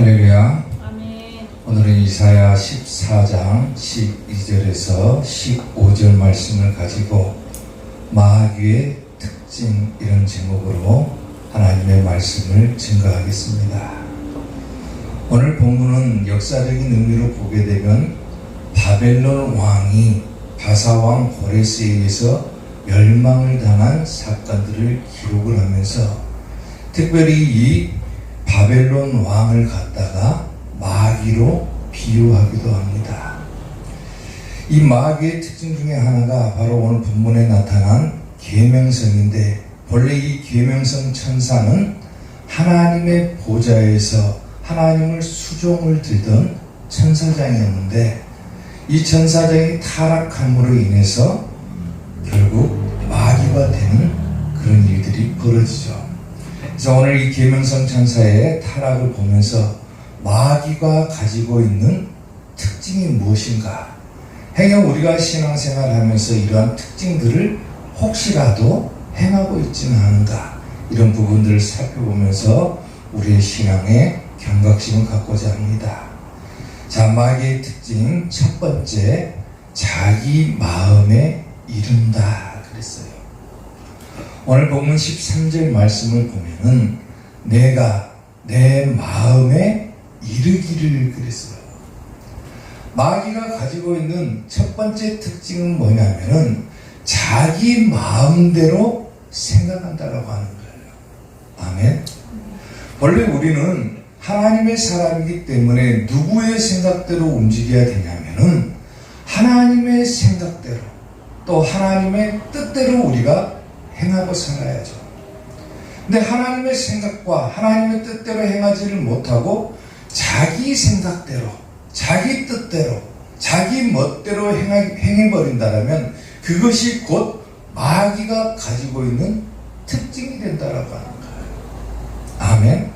할렐루야. 아멘. 오늘은 이사야 14장 12절에서 15절 말씀을 가지고 마귀의 특징 이런 제목으로 하나님의 말씀을 증거하겠습니다. 오늘 본문은 역사적인 의미로 보게 되면 바벨론 왕이 바사왕 고레스에 의해서 멸망을 당한 사건들을 기록을 하면서 특별히 이 바벨론 왕을 갖다가 마귀로 비유하기도 합니다. 이 마귀의 특징 중에 하나가 바로 오늘 본문에 나타난 계명성인데, 본래 이 계명성 천사는 하나님의 보좌에서 하나님을 수종을 들던 천사장이었는데, 이 천사장이 타락함으로 인해서 결국 마귀가 되는 그런 일들이 벌어지죠. 그래서 오늘 이 계명성 천사의 타락을 보면서 마귀가 가지고 있는 특징이 무엇인가? 행여 우리가 신앙생활을 하면서 이러한 특징들을 혹시라도 행하고 있지는 않은가? 이런 부분들을 살펴보면서 우리의 신앙에 경각심을 갖고자 합니다. 자, 마귀의 특징 첫 번째, 자기 마음에 이른다 그랬어요. 오늘 본문 13절 말씀을 보면은 내가 내 마음에 이르기를 그랬어요. 마귀가 가지고 있는 첫 번째 특징은 뭐냐면은 자기 마음대로 생각한다라고 하는 거예요. 아멘. 원래 우리는 하나님의 사람이기 때문에 누구의 생각대로 움직여야 되냐면은 하나님의 생각대로 또 하나님의 뜻대로 우리가 행하고 살아야죠. 근데 하나님의 생각과 하나님의 뜻대로 행하지를 못하고 자기 생각대로, 자기 뜻대로, 자기 멋대로 행해버린다면 그것이 곧 마귀가 가지고 있는 특징이 된다라고 하는 거예요. 아멘.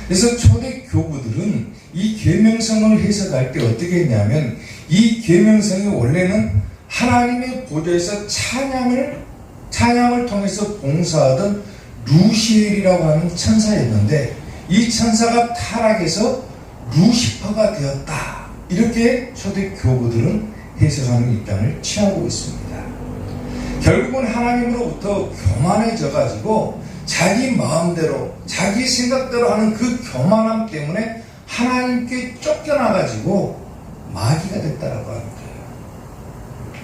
그래서 초대 교부들은 이 계명성을 해석할 때 어떻게 했냐면, 이 계명성이 원래는 하나님의 보좌에서 찬양을 통해서 봉사하던 루시엘이라고 하는 천사였는데, 이 천사가 타락해서 루시퍼가 되었다, 이렇게 초대 교부들은 해석하는 입장을 취하고 있습니다. 결국은 하나님으로부터 교만해져 가지고 자기 마음대로 자기 생각대로 하는 그 교만함 때문에 하나님께 쫓겨나 가지고 마귀가 됐다라고 하는 거예요.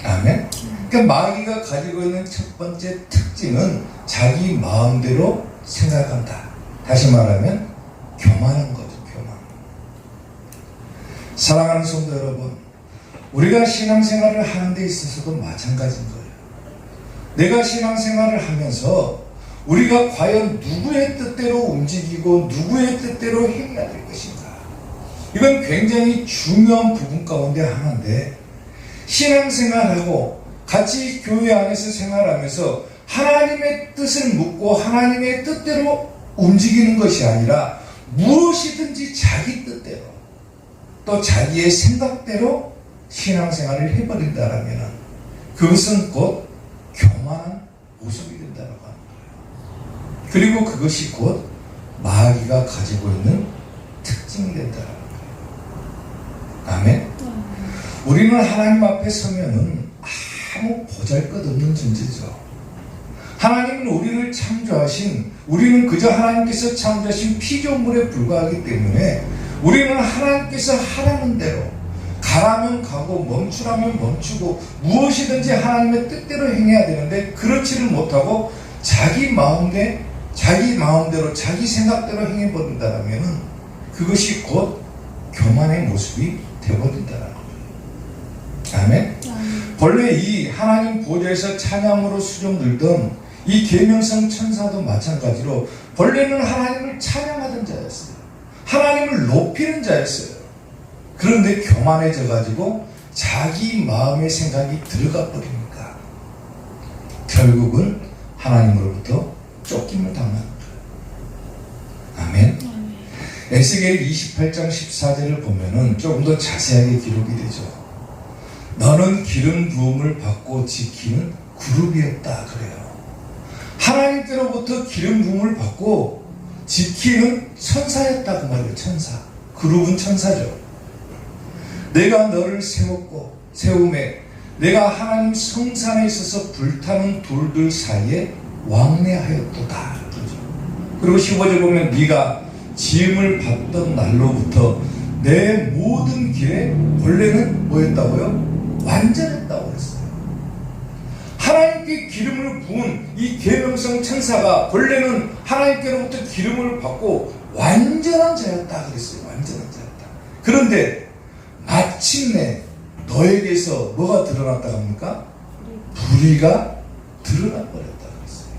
아멘. 그러니까 마귀가 가지고 있는 첫 번째 특징은 자기 마음대로 생각한다. 다시 말하면 교만한 거죠. 교만. 사랑하는 성도 여러분, 우리가 신앙생활을 하는 데 있어서도 마찬가지인 거예요. 내가 신앙생활을 하면서 우리가 과연 누구의 뜻대로 움직이고 누구의 뜻대로 행해야 될 것인가? 이건 굉장히 중요한 부분 가운데 하나인데, 신앙생활하고 같이 교회 안에서 생활하면서 하나님의 뜻을 묻고 하나님의 뜻대로 움직이는 것이 아니라 무엇이든지 자기 뜻대로 또 자기의 생각대로 신앙생활을 해버린다라면 그것은 곧 교만한 모습이 된다고 하는 거예요. 그리고 그것이 곧 마귀가 가지고 있는 특징이 된다는 거예요. 아멘. 우리는 하나님 앞에 서면은 아무 보잘것없는 존재죠. 하나님은 우리를 창조하신, 우리는 그저 하나님께서 창조하신 피조물에 불과하기 때문에 우리는 하나님께서 하라는 대로, 가라면 가고 멈추라면 멈추고 무엇이든지 하나님의 뜻대로 행해야 되는데, 그렇지를 못하고 자기 마음대로 자기 생각대로 행해버린다면 그것이 곧 교만의 모습이 되어버린다는 거예요. 아멘. 본래 이 하나님 보좌에서 찬양으로 수종들던 이 계명성 천사도 마찬가지로 본래는 하나님을 찬양하던 자였어요. 하나님을 높이는 자였어요. 그런데 교만해져 가지고 자기 마음의 생각이 들어가 버리니까 결국은 하나님으로부터 쫓김을 당하는 거예요. 아멘. 에스겔 28장 14절을 보면은 조금 더 자세하게 기록이 되죠. 너는 기름 부음을 받고 지키는 그룹이었다 그래요. 하나님께로부터 기름 부음을 받고 지키는 천사였다 그 말이에요. 천사. 그룹은 천사죠. 내가 너를 세우매 내가 하나님 성산에 있어서 불타는 돌들 사이에 왕래하였도다. 그리고 15절 보면 네가 짐을 받던 날로부터 내 모든 길에 본래는 뭐였다고요? 완전했다고 그랬어요. 하나님께 기름을 부은 이 계명성 천사가 본래는 하나님께로부터 기름을 받고 완전한 자였다 그랬어요. 완전한 자였다. 그런데 마침내 너에게서 뭐가 드러났다 합니까? 불의가 드러나버렸다 그랬어요.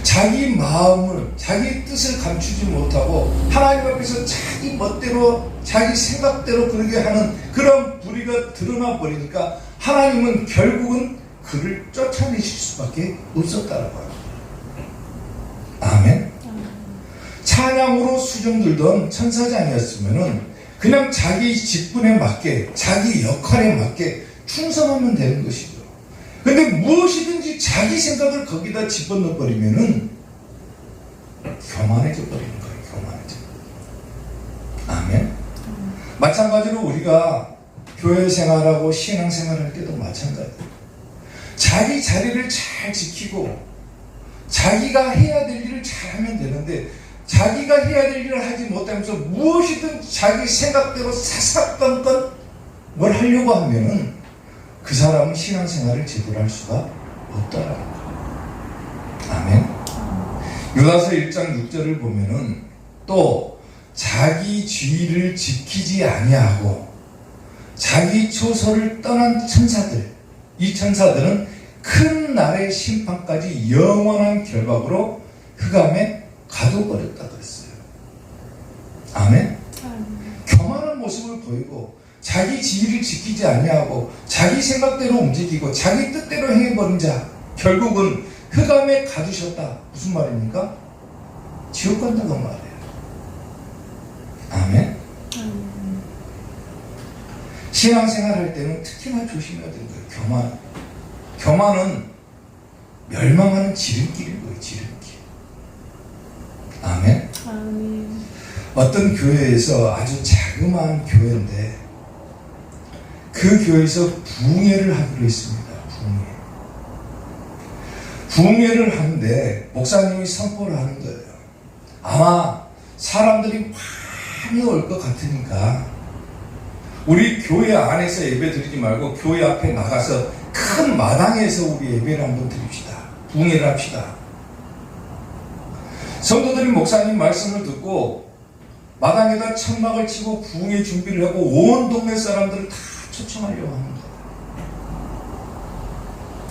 자기 마음을, 자기 뜻을 감추지 못하고 하나님 앞에서 자기 멋대로, 자기 생각대로 그러게 하는 그런 불의가 드러나 버리니까 하나님은 결국은 그를 쫓아내실 수밖에 없었다라고 합니다. 아멘. 찬양으로 수종들던 천사장이었으면은 그냥 자기 직분에 맞게, 자기 역할에 맞게 충성하면 되는 것이죠. 근데 무엇이든지 자기 생각을 거기다 집어넣어 버리면은 교만해져 버리는 거예요. 교만해져. 아멘. 마찬가지로 우리가 교회 생활하고 신앙 생활할 때도 마찬가지예요. 자기 자리를 잘 지키고 자기가 해야 될 일을 잘 하면 되는데 자기가 해야 될 일을 하지 못하면서 무엇이든 자기 생각대로 사사건건 뭘 하려고 하면은 그 사람은 신앙생활을 제대로 할 수가 없다라는 거예요. 아멘. 유다서 1장 6절을 보면은 또 자기 주의를 지키지 아니하고 자기 초소를 떠난 천사들, 이 천사들은 큰 날의 심판까지 영원한 결박으로 흑암에 가둬버렸다 그랬어요. 아멘. 교만한 모습을 보이고 자기 지위를 지키지 아니하고 자기 생각대로 움직이고 자기 뜻대로 행해버린 자 결국은 흑암에 가두셨다. 무슨 말입니까? 지옥 간다고 말이에요. 아멘. 신앙생활 할 때는 특히나 조심해야 되는 거예요. 교만은 멸망하는 지름길인 거예요. 지름길. 아멘. 아멘. 어떤 교회에서 아주 자그마한 교회인데 그 교회에서 부흥회를 하기로 했습니다. 부흥회를 하는데 목사님이 선포를 하는 거예요. 아마 사람들이 많이 올 것 같으니까 우리 교회 안에서 예배 드리지 말고 교회 앞에 나가서 큰 마당에서 우리 예배를 한번 드립시다. 부흥회를 합시다. 성도들이 목사님 말씀을 듣고 마당에다 천막을 치고 부흥회 준비를 하고 온 동네 사람들을 다 초청하려고 하는 거예요.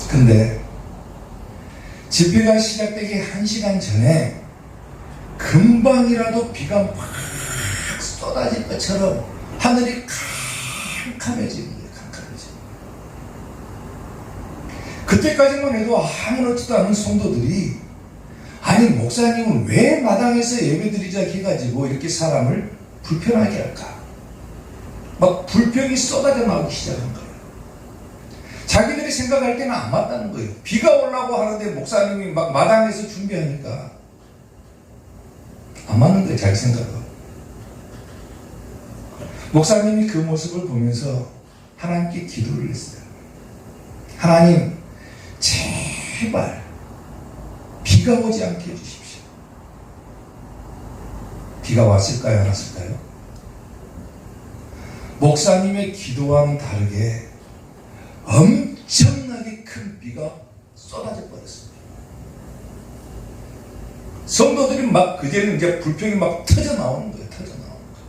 근데 집회가 시작되기 1시간 전에 금방이라도 비가 막 쏟아질 것처럼 하늘이 캄캄해지는 거예요. 캄캄해지는 거예요. 그때까지만 해도 아무렇지도 않은 성도들이 아니 목사님은 왜 마당에서 예배드리자 해가지고 이렇게 사람을 불편하게 할까? 막 불평이 쏟아져 나오기 시작한 거예요. 자기들이 생각할 때는 안 맞다는 거예요. 비가 오려고 하는데 목사님이 막 마당에서 준비하니까 안 맞는 거예요. 자기 생각은. 목사님이 그 모습을 보면서 하나님께 기도를 했어요. 하나님 제발 비가 오지 않게 해주십시오. 비가 왔을까요? 안 왔을까요? 목사님의 기도와는 다르게 엄청나게 큰 비가 쏟아져 버렸습니다. 성도들이 막 그제는 이제 불평이 막 터져 나오는 거예요. 터져 나오는 거예요.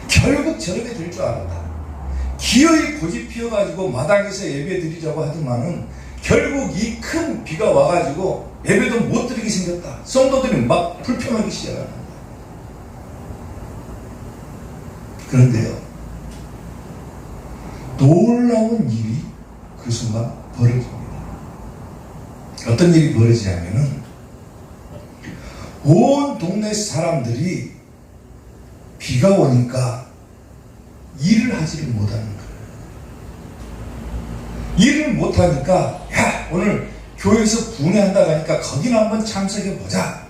결국 저렇게 될 줄 알았다. 기어이 고집 피워가지고 마당에서 예배 드리자고 하더만은 결국 이 큰 비가 와가지고 예배도 못 드리게 생겼다. 성도들이 막 불평하기 시작하는 거예요. 그런데요, 놀라운 일이 그 순간 벌어집니다. 어떤 일이 벌어지냐면은 온 동네 사람들이 비가 오니까 일을 하지를 못하는 거예요. 일을 못하니까 야 오늘 교회에서 부흥회한다고 하니까 거기나 한번 참석해보자.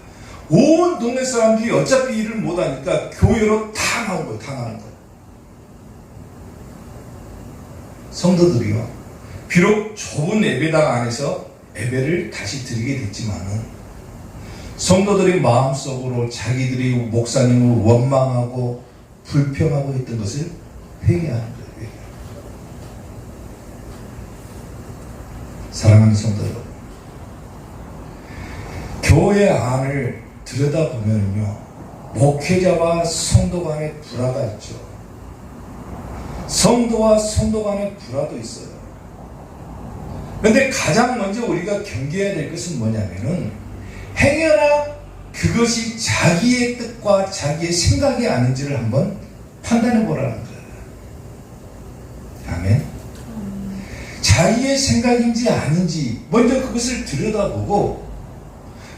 온 동네 사람들이 어차피 일을 못하니까 교회로 다 나온 거예요. 다 나온 거예요. 성도들이요, 비록 좁은 예배당 안에서 예배를 다시 드리게 됐지만은 성도들이 마음속으로 자기들이 목사님을 원망하고 불평하고 했던 것을 회개하는 거예요. 사랑하는 성도 여러분, 교회 안을 들여다보면요, 목회자와 성도 간의 불화가 있죠. 성도와 성도 간의 불화도 있어요. 그런데 가장 먼저 우리가 경계해야 될 것은 뭐냐면은, 행여나 그것이 자기의 뜻과 자기의 생각이 아닌지를 한번 판단해 보라는 거예요. 아멘. 자기의 생각인지 아닌지 먼저 그것을 들여다보고,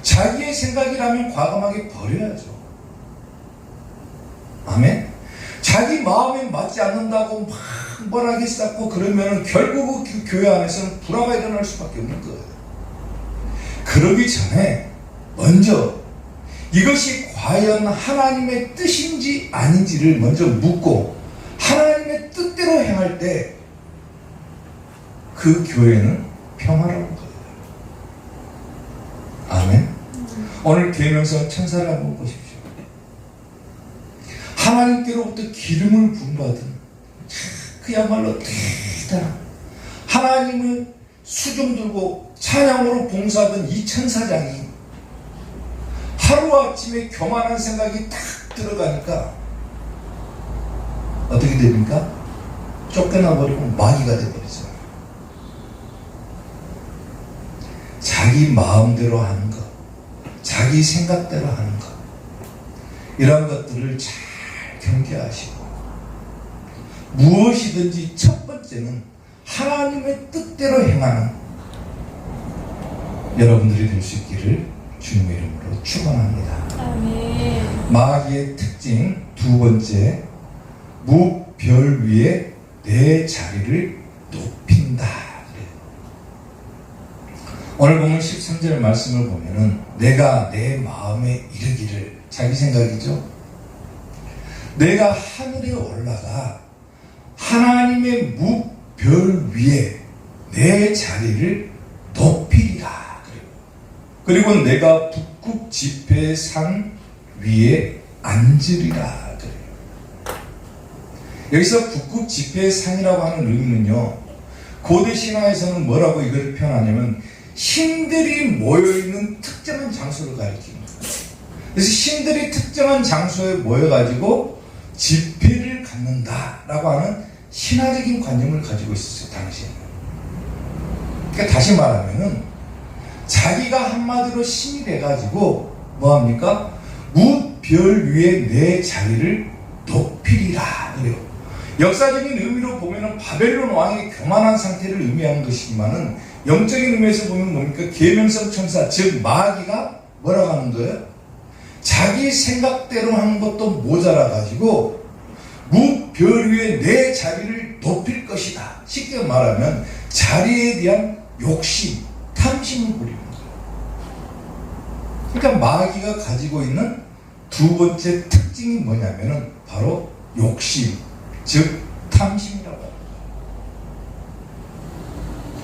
자기의 생각이라면 과감하게 버려야죠. 아멘. 자기 마음에 맞지 않는다고 막 뭐라게 쌓고 그러면은 결국 그 교회 안에서는 불화가 일어날 수밖에 없는 거예요. 그러기 전에 먼저 이것이 과연 하나님의 뜻인지 아닌지를 먼저 묻고, 하나님의 뜻대로 행할 때 그 교회는 평화로운 거예요. 아멘. 오늘 계명성 천사를 한번 보십시오. 하나님께로부터 기름을 부음받은 그야말로 대단한 하나님을 수종 들고 찬양으로 봉사하던 이 천사장이 하루아침에 교만한 생각이 딱 들어가니까 어떻게 됩니까? 쫓겨나버리고 마귀가 되어버리죠. 자기 마음대로 하는 것, 자기 생각대로 하는 것, 이런 것들을 잘 경계하시고, 무엇이든지 첫 번째는 하나님의 뜻대로 행하는 여러분들이 될 수 있기를 주님의 이름으로 축원합니다. 아멘. 마귀의 특징 두 번째, 무별 위에 내 자리를 높인다. 오늘 보면 13절 말씀을 보면은, 내가 내 마음에 이르기를, 자기 생각이죠. 내가 하늘에 올라가 하나님의 무별 위에 내 자리를 높이리라. 그리고 내가 북극 지폐의 산 위에 앉으리라. 여기서 북극 지폐의 산이라고 하는 의미는요, 고대 신화에서는 뭐라고 이걸 표현하냐면 신들이 모여있는 특정한 장소를 가리키는 거예요. 그래서 신들이 특정한 장소에 모여가지고 집회를 갖는다라고 하는 신화적인 관념을 가지고 있었어요, 당시에는. 그러니까 다시 말하면은 자기가 한마디로 신이 돼가지고 뭐합니까? 무별 위에 내 자리를 높이리라 그래요. 역사적인 의미로 보면은 바벨론 왕의 교만한 상태를 의미하는 것이지만은, 영적인 의미에서 보면 뭡니까? 계명성 천사, 즉 마귀가 뭐라고 하는 거예요? 자기 생각대로 하는 것도 모자라 가지고 무별 위에 내 자리를 높일 것이다. 쉽게 말하면 자리에 대한 욕심, 탐심을 부리는 거예요. 그러니까 마귀가 가지고 있는 두 번째 특징이 뭐냐면은 바로 욕심, 즉 탐심이라고 합니다.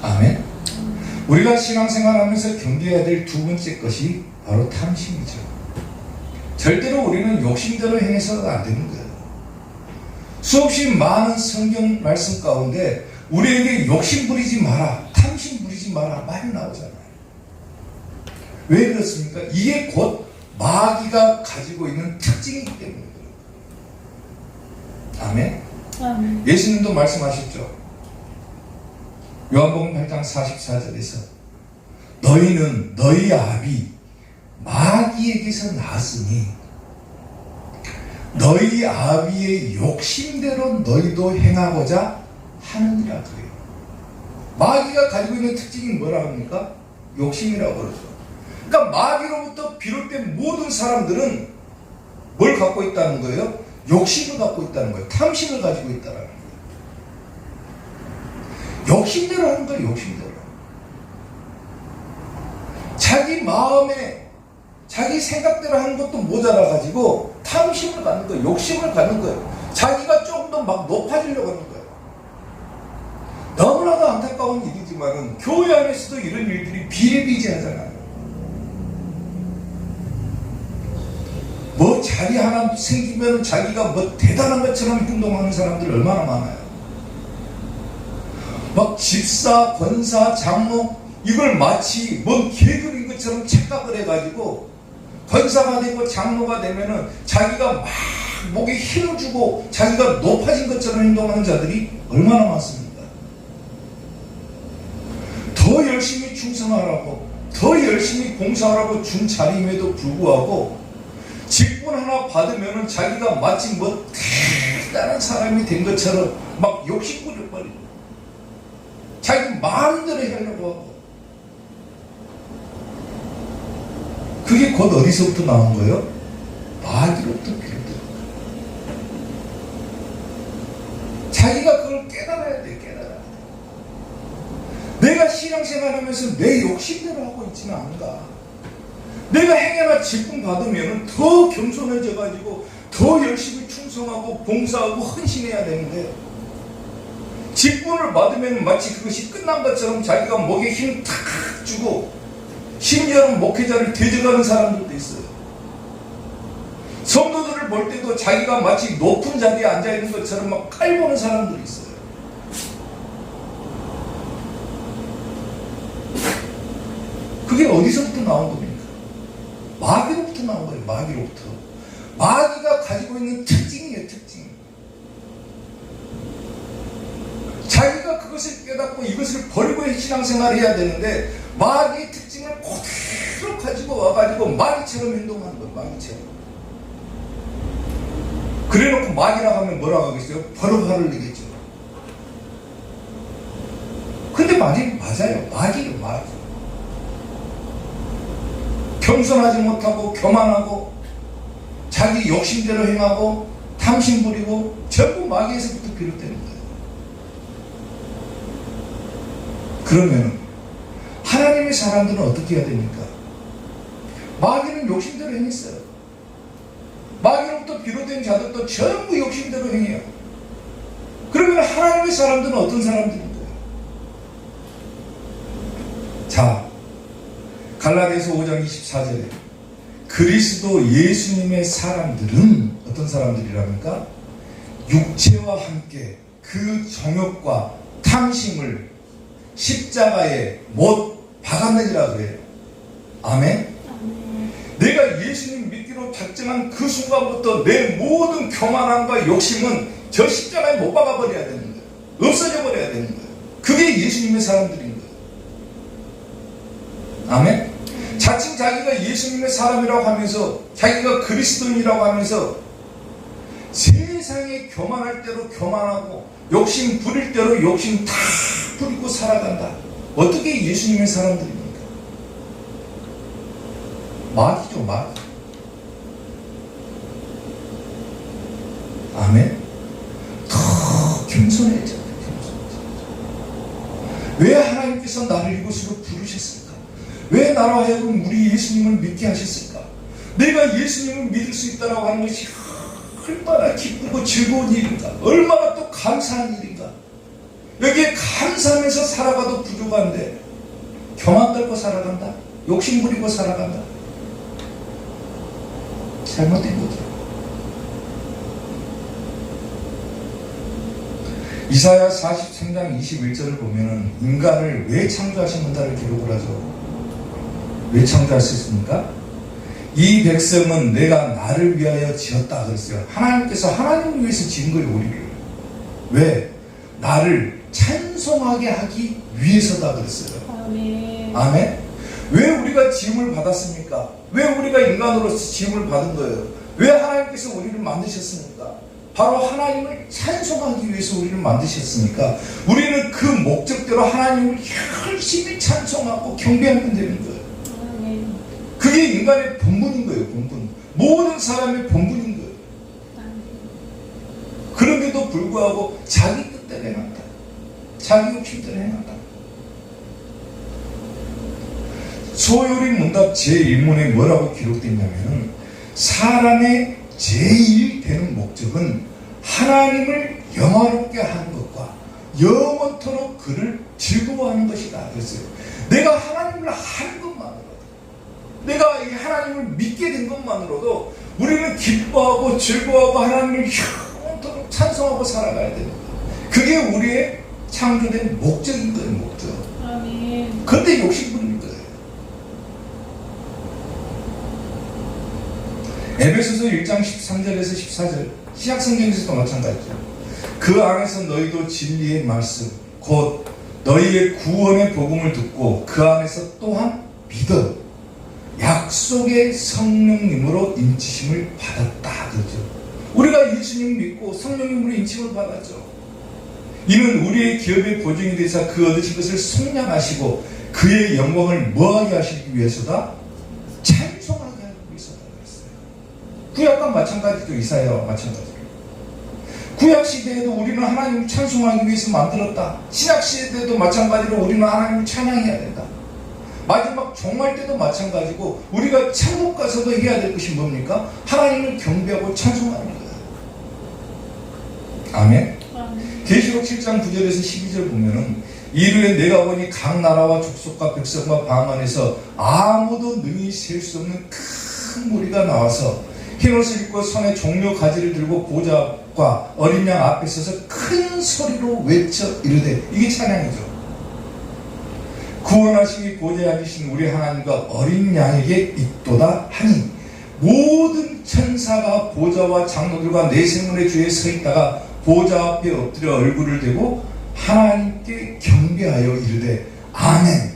아멘. 우리가 신앙생활하면서 경계해야 될 두 번째 것이 바로 탐심이죠. 절대로 우리는 욕심대로 행해서가 안 되는 거예요. 수없이 많은 성경 말씀 가운데 우리에게 욕심 부리지 마라, 탐심 부리지 마라 많이 나오잖아요. 왜 그렇습니까? 이게 곧 마귀가 가지고 있는 특징이기 때문에 그래요. 아멘. 예수님도 말씀하셨죠. 요한복음 8장 44절에서 너희는 너희 아비 마귀에게서 났으니 너희 아비의 욕심대로 너희도 행하고자 하느니라 그래요. 마귀가 가지고 있는 특징이 뭐라고 합니까? 욕심이라고 그러죠. 그러니까 마귀로부터 비롯된 모든 사람들은 뭘 갖고 있다는 거예요? 욕심을 갖고 있다는 거예요. 탐심을 가지고 있다는 거예요. 욕심대로 하는 거예요. 욕심대로. 자기 자기 생각대로 하는 것도 모자라가지고 탐심을 갖는 거예요. 욕심을 갖는 거예요. 자기가 조금 더 막 높아지려고 하는 거예요. 너무나도 안타까운 일이지만은 교회 안에서도 이런 일들이 비일비재하잖아요. 뭐 자리 하나 생기면 자기가 뭐 대단한 것처럼 행동하는 사람들 얼마나 많아요. 막 집사, 권사, 장로 이걸 마치 뭔 계급인 것처럼 착각을 해가지고 권사가 되고 장로가 되면은 자기가 막 목에 힘을 주고 자기가 높아진 것처럼 행동하는 자들이 얼마나 많습니까? 더 열심히 충성하라고 더 열심히 봉사하라고 준 자리임에도 불구하고 직분 하나 받으면은 자기가 마치 뭐 대단한 사람이 된 것처럼 막 욕심 부려버리고 자기 마음대로 하려고 하고 그게 곧 어디서부터 나온 거예요? 마귀로부터 비롯된 거예요. 자기가 그걸 깨달아야 돼, 깨달아야 돼. 내가 신앙생활하면서 내 욕심대로 하고 있지는 않은가. 내가 행여나 직분 받으면 더 겸손해져가지고 더 열심히 충성하고 봉사하고 헌신해야 되는데 직분을 받으면 마치 그것이 끝난 것처럼 자기가 목에 힘 탁 주고 심지어는 목회자를 대적하는 사람들도 있어요. 성도들을 볼 때도 자기가 마치 높은 자리에 앉아있는 것처럼 막 깔보는 사람들이 있어요. 그게 어디서부터 나온 겁니까? 마귀로부터 나온 거예요. 마귀로부터. 마귀가 가지고 있는 특징이에요. 특징. 자기가 그것을 깨닫고 이것을 버리고 신앙생활을 해야 되는데 마귀의 특징을 그대로 가지고 와가지고 마귀처럼 행동하는 거예요. 마귀처럼. 그래놓고 마귀라고 하면 뭐라고 하겠어요? 바로 화를 내겠죠. 근데 맞아요. 마귀예요. 마귀. 겸손하지 못하고 교만하고 자기 욕심대로 행하고 탐심 부리고 전부 마귀에서부터 비롯되는 거예요. 그러면 하나님의 사람들은 어떻게 해야 됩니까? 마귀는 욕심대로 행했어요. 마귀로부터 비롯된 자들도 전부 욕심대로 행해요. 그러면 하나님의 사람들은 어떤 사람들인 거예요? 자, 갈라디아서 5장 24절에 그리스도 예수님의 사람들은 어떤 사람들이랍니까? 육체와 함께 그 정욕과 탐심을 십자가에 못 박았느니라 그래요. 아멘? 내가 예수님 믿기로 작정한 그 순간부터 내 모든 교만함과 욕심은 저 십자가에 못 박아버려야 되는 거예요. 없어져 버려야 되는 거예요. 그게 예수님의 사람들인 거예요. 아멘? 자칭 자기가 예수님의 사람이라고 하면서 자기가 그리스도인이라고 하면서 세상에 교만할 대로 교만하고 욕심 부릴 대로 욕심 다 부리고 살아간다. 어떻게 예수님의 사람들입니까? 마귀죠, 마귀. 아멘? 더 겸손해져. 왜 하나님께서 나를 이곳으로 부르셨을까? 왜 나로 하여금 우리 예수님을 믿게 하셨을까? 내가 예수님을 믿을 수 있다고 하는 것이 얼마나 기쁘고 즐거운 일인가? 얼마나 또 감사한 일인가? 여기에 감사하면서 살아가도 부족한데 교만 떨고 살아간다? 욕심 부리고 살아간다? 잘못된 거죠. 이사야 43장 21절을 보면은 인간을 왜 창조하셨는가를 기록을 하죠. 왜 창조하셨습니까? 이 백성은 내가 나를 위하여 지었다 그랬어요. 하나님께서 하나님을 위해서 지은 거예요. 우리를. 왜? 나를 찬송하게 하기 위해서다 그랬어요. 아멘. 아멘? 왜 우리가 지음을 받았습니까? 왜 우리가 인간으로서 지음을 받은 거예요? 왜 하나님께서 우리를 만드셨습니까? 바로 하나님을 찬송하기 위해서 우리를 만드셨으니까 우리는 그 목적대로 하나님을 열심히 찬송하고 경배하면 되는 거예요. 아멘. 그게 인간의 본분인 거예요. 본분. 모든 사람의 본분인 거예요. 아멘. 그런데도 불구하고 자기 뜻대로 행한다. 자기 욕심대로 행한다. 소요리 문답 제1문에 뭐라고 기록됐냐면 사람의 제일 되는 목적은 하나님을 영화롭게 하는 것과 영원토록 그를 즐거워하는 것이다 그랬어요. 내가 하나님을 하는 것만으로도, 내가 이 하나님을 믿게 된 것만으로도 우리는 기뻐하고 즐거워하고 하나님을 영원토록 찬송하고 살아가야 됩니다. 그게 우리의 창조된 목적인 거예요. 목적. 아멘. 그런데 욕심부리는 거예요. 에베소서 1장 13절에서 14절 신약성경에서도 마찬가지죠. 그 안에서 너희도 진리의 말씀 곧 너희의 구원의 복음을 듣고 그 안에서 또한 믿어 약속의 성령님으로 인치심을 받았다 그러죠. 우리가 예수님 믿고 성령님으로 인침을 받았죠. 이는 우리의 기업의 보증이 되사 그 얻으신 것을 속량하시고 그의 영광을 뭐하게 하시기 위해서다? 찬송하게 하기 위해서다 그랬어요. 구약과 마찬가지죠. 이사야와 마찬가지로. 구약 시대에도 우리는 하나님을 찬송하기 위해서 만들었다. 신약 시대에도 마찬가지로 우리는 하나님을 찬양해야 된다. 마지막 종말 때도 마찬가지고 우리가 천국 가서도 해야 될 것이 뭡니까? 하나님을 경배하고 찬송하는 거예요. 아멘. 계시록 7장 9절에서 12절 보면은 이르에 내가 보니 각 나라와 족속과 백성과 방 안에서 아무도 능히 셀 수 없는 큰 무리가 나와서 흰옷을 입고 손에 종려 가지를 들고 보좌과 어린 양 앞에 서서 큰 소리로 외쳐 이르되, 이게 찬양이죠. 구원하시기 보좌에 앉으신 우리 하나님과 어린 양에게 있도다 하니 모든 천사가 보좌와 장로들과 내생문의 주에 서 있다가 보좌 앞에 엎드려 얼굴을 대고 하나님께 경배하여 이르되 아멘.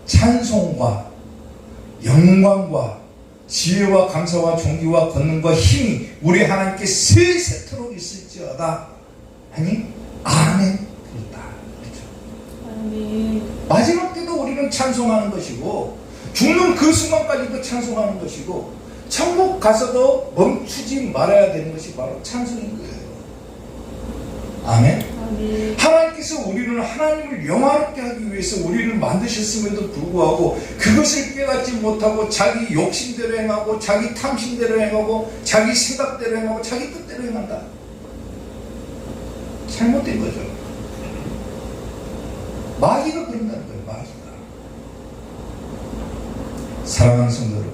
찬송과 영광과 지혜와 감사와 존귀와 권능과 힘이 우리 하나님께 세세토록 있을지어다 하니 아멘. 그렇다. 그렇죠? 아멘. 마지막 때도 우리는 찬송하는 것이고 죽는 그 순간까지도 찬송하는 것이고 천국 가서도 멈추지 말아야 되는 것이 바로 찬송인 거예요. 아멘. 아멘. 하나님께서 우리는 하나님을 영화롭게 하기 위해서 우리를 만드셨음에도 불구하고 그것을 깨닫지 못하고 자기 욕심대로 행하고 자기 탐심대로 행하고 자기 생각대로 행하고 자기 뜻대로 행한다. 잘못된 거죠. 마귀가 그런다는 거예요. 마귀가. 사랑하는 성도 여러분,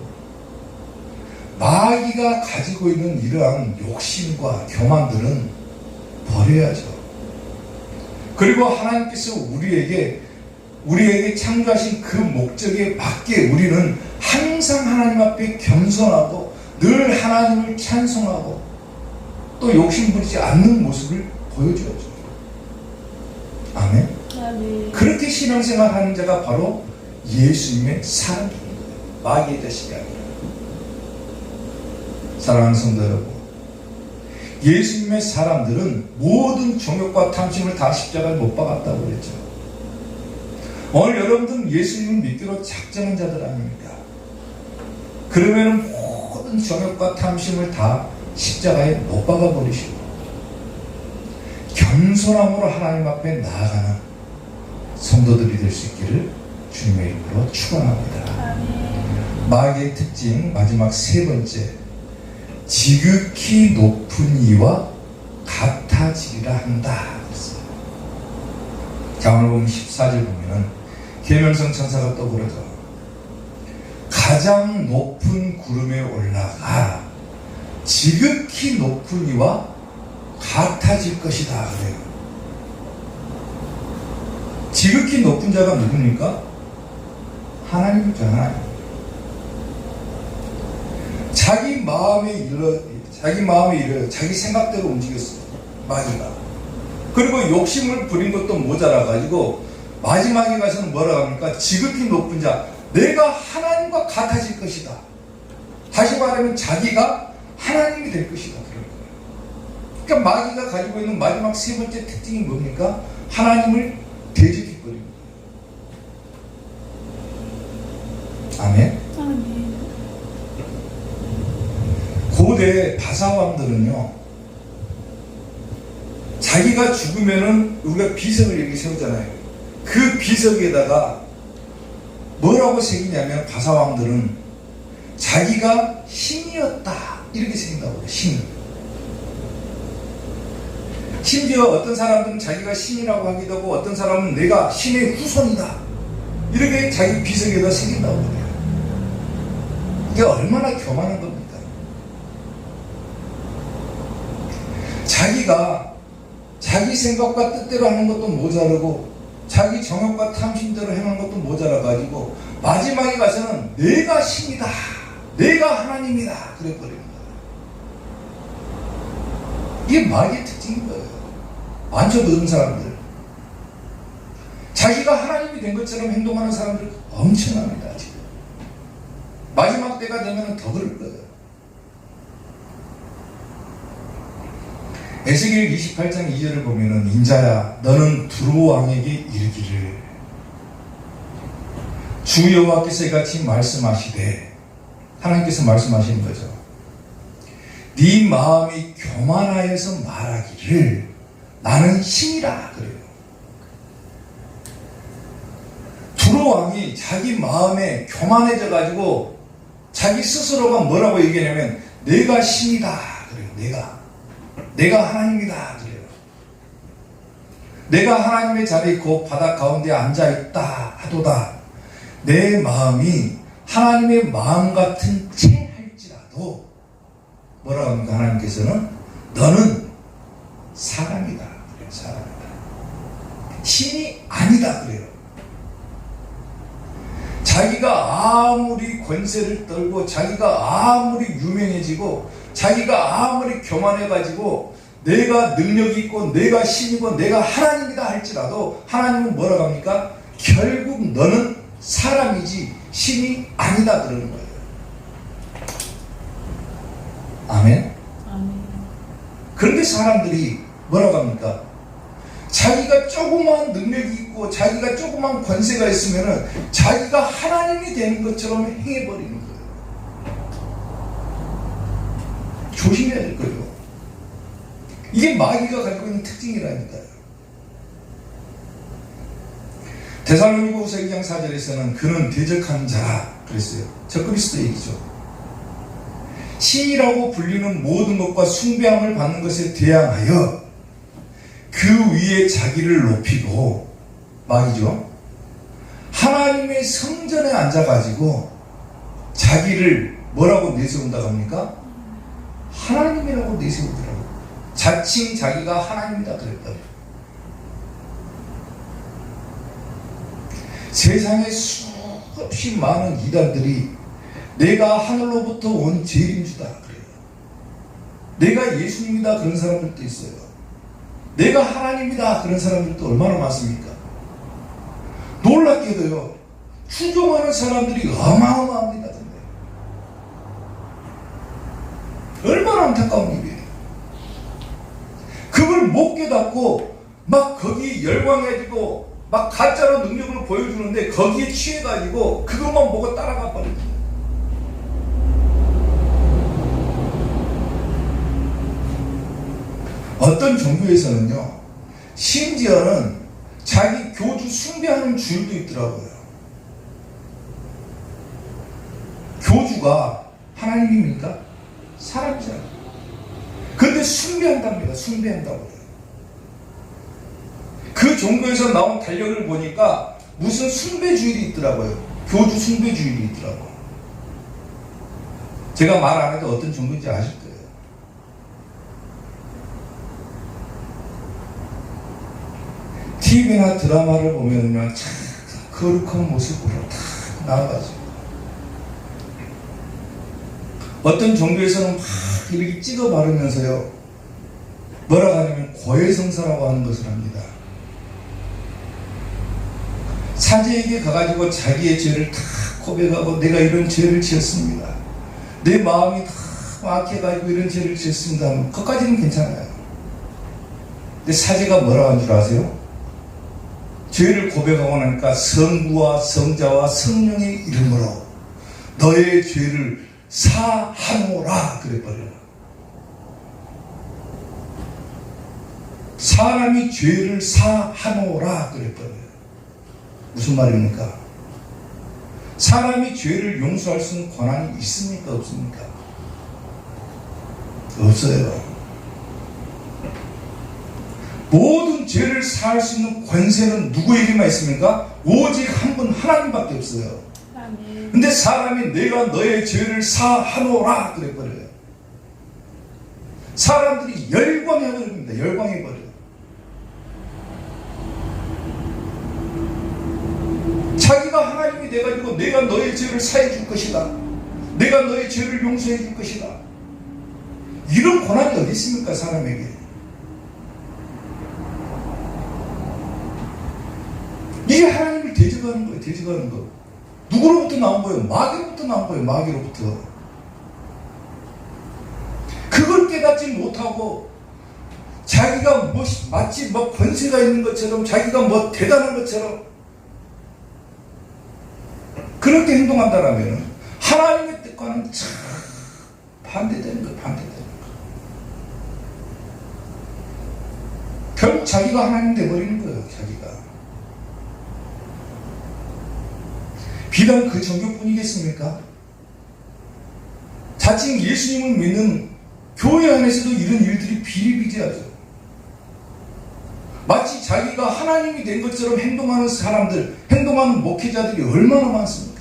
마귀가 가지고 있는 이러한 욕심과 교만들은 버려야죠. 그리고 하나님께서 우리에게 창조하신 그 목적에 맞게 우리는 항상 하나님 앞에 겸손하고 늘 하나님을 찬송하고 또 욕심부리지 않는 모습을 보여줘야죠. 아멘. 아멘. 그렇게 신앙생활 하는 자가 바로 예수님의 사람입니다. 마귀의 자식이 아니라. 사랑하는 성도 여러분, 예수님의 사람들은 모든 정욕과 탐심을 다 십자가에 못 박았다고 그랬죠. 오늘 여러분들은 예수님을 믿기로 작정한 자들 아닙니까? 그러면 모든 정욕과 탐심을 다 십자가에 못 박아버리시고 겸손함으로 하나님 앞에 나아가는 성도들이 될 수 있기를 주님의 이름으로 축원합니다. 아멘. 마귀의 특징 마지막 세 번째, 지극히 높은 이와 같아지리라 한다. 자, 오늘 보면 14절 보면은 계명성 천사가 또 그러죠. 가장 높은 구름에 올라가 지극히 높은 이와 같아질 것이다 그래요. 지극히 높은 자가 누굽니까? 하나님이죠. 하나님. 자기 마음에 이르 자기 생각대로 움직였어요. 마귀가. 그리고 욕심을 부린 것도 모자라 가지고 마지막에 가서는 뭐라고 합니까? 지극히 높은 자, 내가 하나님과 같아질 것이다. 다시 말하면 자기가 하나님이 될 것이다. 그러니까 마귀가 가지고 있는 마지막 세 번째 특징이 뭡니까? 하나님을 대적해버리는 거예요. 아멘. 아멘. 고대 바사왕들은요, 자기가 죽으면은 우리가 비석을 여기 세우잖아요. 그 비석에다가 뭐라고 새기냐면 바사왕들은 자기가 신이었다 이렇게 새긴다고 그래요. 신. 심지어 어떤 사람들은 자기가 신이라고 하기도 하고 어떤 사람은 내가 신의 후손이다 이렇게 자기 비석에다 새긴다고 그래요. 이게 얼마나 교만한 겁니까? 자기가 자기 생각과 뜻대로 하는 것도 모자르고 자기 정욕과 탐심대로 행하는 것도 모자라가지고 마지막에 가서는 내가 신이다 내가 하나님이다 그래 버리는 거예요. 이게 마귀의 특징인 거예요. 완전 어른 사람들, 자기가 하나님이 된 것처럼 행동하는 사람들 엄청납니다. 지금 마지막 때가 되면 더 그럴 거예요. 에스겔 28장 2절을 보면은 인자야 너는 두로 왕에게 이르기를 주 여호와께서 이같이 말씀하시되, 하나님께서 말씀하시는 거죠. 네 마음이 교만하여서 말하기를 나는 신이라 그래요. 두로 왕이 자기 마음에 교만해져 가지고 자기 스스로가 뭐라고 얘기하냐면 내가 신이다 그래요. 내가 하나님이다 그래요. 내가 하나님의 자리에 그 바닥 가운데 앉아있다 하도다. 내 마음이 하나님의 마음 같은 채 할지라도 뭐라고 합니까? 하나님께서는 너는 사람이다 그래요. 사람이다. 신이 아니다 그래요. 자기가 아무리 권세를 떨고 자기가 아무리 유명해지고 자기가 아무리 교만해가지고 내가 능력이 있고 내가 신이고 내가 하나님이다 할지라도 하나님은 뭐라고 합니까? 결국 너는 사람이지 신이 아니다 그러는 거예요. 아멘? 아멘. 그런데 사람들이 뭐라고 합니까? 자기가 조그만 능력이 있고 자기가 조그만 권세가 있으면은 자기가 하나님이 되는 것처럼 행해버리는 거예요. 조심해야 될 거예요. 이게 마귀가 가지고 있는 특징이라니까요. 데살로니가후서 2장 4절에서는 그는 대적하는 자라 그랬어요. 적그리스도 얘기죠. 신이라고 불리는 모든 것과 숭배함을 받는 것에 대항하여 그 위에 자기를 높이고, 마귀죠. 하나님의 성전에 앉아가지고 자기를 뭐라고 내세운다고 합니까? 하나님이라고 내세우더라고요. 자칭 자기가 하나님이다 그랬더니. 세상에 수없이 많은 이단들이 내가 하늘로부터 온 재림주다 그래요. 내가 예수님이다 그런 사람들도 있어요. 내가 하나님이다 그런 사람들도 얼마나 많습니까? 놀랍게도요, 추종하는 사람들이 어마어마합니다. 근데 얼마나 안타까운 일이에요. 그걸 못 깨닫고 막 거기 열광해지고 막 가짜로 능력을 보여주는데 거기에 취해가지고 그것만 보고 따라가 버립니다. 어떤 종교에서는요, 심지어는 자기 교주 숭배하는 주일도 있더라고요. 교주가 하나님입니까? 사람이잖아요. 그런데 숭배한답니다. 숭배한다고요. 그 종교에서 나온 달력을 보니까 무슨 숭배주일이 있더라고요. 교주 숭배주일이 있더라고요. 제가 말 안 해도 어떤 종교인지 아실 거예요. TV나 드라마를 보면요, 참 거룩한 모습으로 다 나와가지고 어떤 종교에서는 막 이렇게 찍어 바르면서요, 뭐라고 하냐면 고해성사라고 하는 것을 합니다. 사제에게 가가지고 자기의 죄를 다 고백하고 내가 이런 죄를 지었습니다. 내 마음이 다 막혀가지고 이런 죄를 지었습니다 하면 그것까지는 괜찮아요. 근데 사제가 뭐라고 한 줄 아세요? 죄를 고백하고 나니까 성부와 성자와 성령의 이름으로 너의 죄를 사하노라 그래버려요. 사람이 죄를 사하노라 그래버려요. 무슨 말입니까? 사람이 죄를 용서할 수 있는 권한이 있습니까? 없습니까? 없어요. 모든 죄를 사할 수 있는 권세는 누구에게만 있습니까? 오직 한 분 하나님밖에 없어요. 아멘. 근데 사람이 내가 너의 죄를 사하노라 그래버려요. 사람들이 열광해버립니다. 열광해버려요. 자기가 하나님이 돼가지고 내가 너의 죄를 사해 줄 것이다. 내가 너의 죄를 용서해 줄 것이다. 이런 권한이 어디 있습니까? 사람에게. 이게 하나님을 대적하는 거예요. 대적하는 거. 누구로부터 나온 거예요? 마귀로부터 나온 거예요. 마귀로부터. 그걸 깨닫지 못하고 자기가 마치 권세가 있는 것처럼, 자기가 대단한 것처럼 그렇게 행동한다라면 하나님의 뜻과는 참 반대되는 거예요. 반대되는 거. 결국 자기가 하나님 돼버리는 거예요. 자기가. 비단 그 종교뿐이겠습니까? 자칭 예수님을 믿는 교회 안에서도 이런 일들이 비일비재하죠. 마치 자기가 하나님이 된 것처럼 행동하는 사람들, 행동하는 목회자들이 얼마나 많습니까?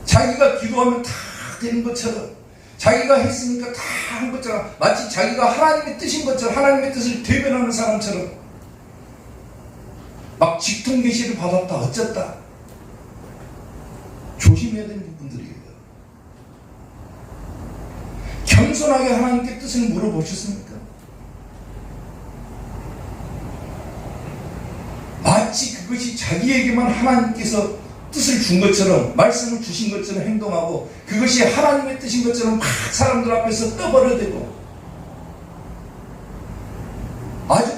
자기가 기도하면 다 되는 것처럼, 자기가 했으니까 다 한 것처럼, 마치 자기가 하나님의 뜻인 것처럼, 하나님의 뜻을 대변하는 사람처럼 막 직통 계시를 받았다 어쨌다. 조심해야 되는 부분들이에요. 겸손하게 하나님께 뜻을 물어보셨습니까? 마치 그것이 자기에게만 하나님께서 뜻을 준 것처럼, 말씀을 주신 것처럼 행동하고, 그것이 하나님의 뜻인 것처럼 막 사람들 앞에서 떠벌어대고, 아주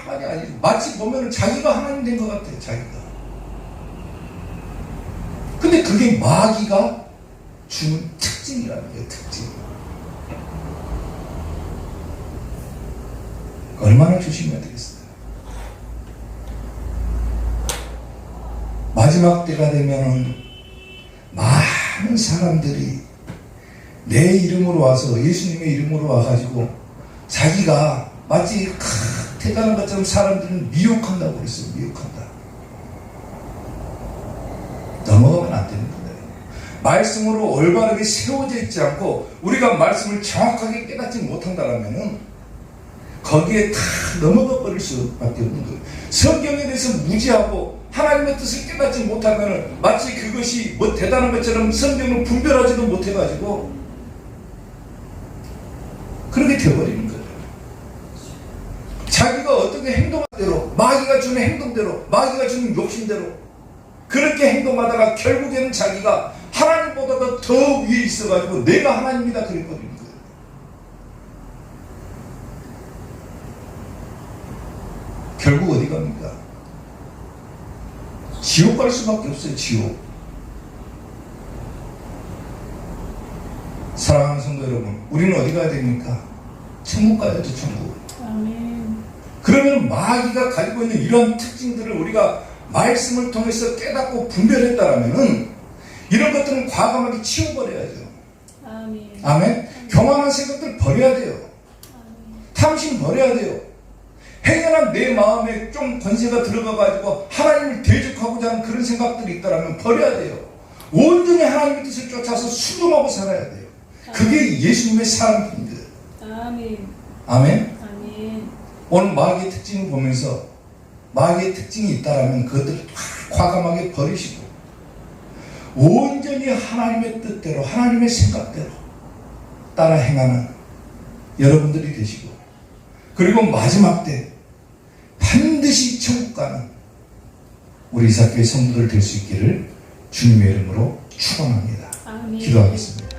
가만히 아니, 마치 보면 자기가 하나님 된 것 같아요. 자기가. 근데 그게 마귀가 주는 특징이라는 거예요. 특징. 얼마나 조심해야 되겠어요. 마지막 때가 되면은 많은 사람들이 내 이름으로 와서, 예수님의 이름으로 와가지고 자기가 마치 대단한 것처럼 사람들은 미혹한다고 그랬어요. 미혹한다. 넘어가면 안 되는 거예요. 말씀으로 올바르게 세워져 있지 않고 우리가 말씀을 정확하게 깨닫지 못한다라면은 거기에 다 넘어가 버릴 수밖에 없는 거예요. 성경에 대해서 무지하고 하나님의 뜻을 깨닫지 못하면 마치 그것이 대단한 것처럼 성경을 분별하지도 못해가지고 그렇게 되어버리는 거예요. 자기가 어떻게 행동한 대로, 마귀가 주는 행동대로, 마귀가 주는 욕심대로 그렇게 행동하다가 결국에는 자기가 하나님보다도 더 위에 있어가지고 내가 하나님이다 그래버리는 거예요. 결국 어디 갑니까? 지옥 갈 수밖에 없어요. 지옥. 사랑하는 성도 여러분, 우리는 어디 가야 됩니까? 천국 가야죠. 천국. 아멘. 그러면 마귀가 가지고 있는 이러한 특징들을 우리가 말씀을 통해서 깨닫고 분별했다라면은 이런 것들은 과감하게 치워버려야죠. 아멘. 아멘. 교만한 생각들 버려야 돼요. 아멘. 탐심 버려야 돼요. 행여나 내 마음에 좀 권세가 들어가가지고 하나님을 대적하고자 하는 그런 생각들이 있다라면 버려야 돼요. 온전히 하나님의 뜻을 쫓아서 순종하고 살아야 돼요. 그게 예수님의 삶입니다. 아멘. 아멘. 아멘. 오늘 마귀의 특징을 보면서 마귀의 특징이 있다라면 그것들을 과감하게 버리시고 온전히 하나님의 뜻대로, 하나님의 생각대로 따라 행하는 여러분들이 되시고, 그리고 마지막 때 반드시 천국 가는 우리 이사교회 성도들 될 수 있기를 주님의 이름으로 축원합니다. 아멘. 기도하겠습니다.